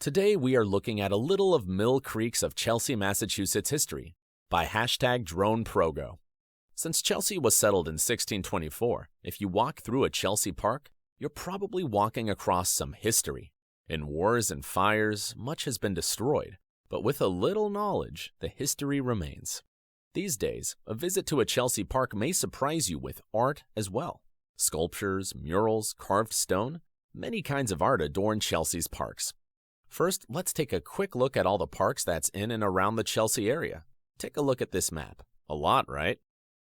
Today we are looking at a little of Mill Creeks of Chelsea, Massachusetts history by #Droneprogo. Since Chelsea was settled in 1624, if you walk through a Chelsea park, you're probably walking across some history. In wars and fires, much has been destroyed, but with a little knowledge, the history remains. These days, a visit to a Chelsea park may surprise you with art as well. Sculptures, murals, carved stone, many kinds of art adorn Chelsea's parks. First, let's take a quick look at all the parks that's in and around the Chelsea area. Take a look at this map. A lot, right?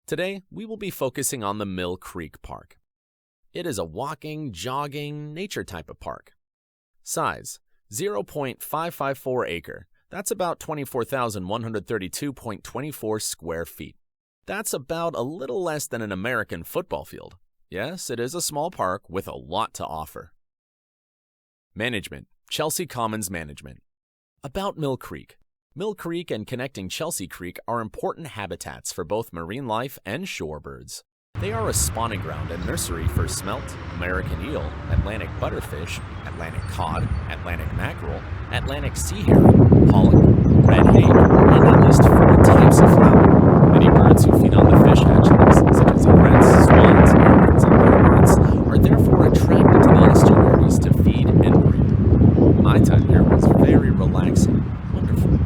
Today, we will be focusing on the Mill Creek Park. It is a walking, jogging, nature type of park. Size, 0.554 acre. That's about 24,132.24 square feet. That's about a little less than an American football field. Yes, it is a small park with a lot to offer. Management, Chelsea Commons Management. About Mill Creek. Mill Creek and connecting Chelsea Creek are important habitats for both marine life and shorebirds. They are a spawning ground and nursery for smelt, American eel, Atlantic butterfish, Atlantic cod, Atlantic mackerel, Atlantic sea herring, pollock, red hake, and at least 4 types of flower. Many birds who feed on the fish hatchlings, such as egrets, swans, herons, and cormorants, are therefore attracted to the estuaries to feed and breed. My time here was very relaxing. Wonderful.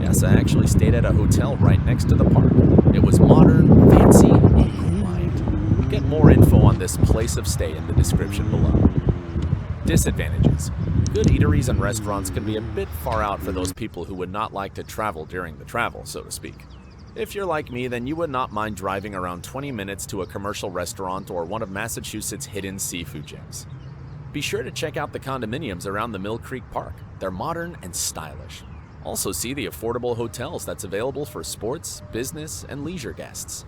Yes, I actually stayed at a hotel right next to the park. It was modern, fancy, and quiet. Get more info on this place of stay in the description below. Disadvantages. Good eateries and restaurants can be a bit far out for those people who would not like to travel during the travel, so to speak. If you're like me, then you would not mind driving around 20 minutes to a commercial restaurant or one of Massachusetts' hidden seafood gems. Be sure to check out the condominiums around the Mill Creek Park. They're modern and stylish. Also see the affordable hotels that's available for sports, business, and leisure guests.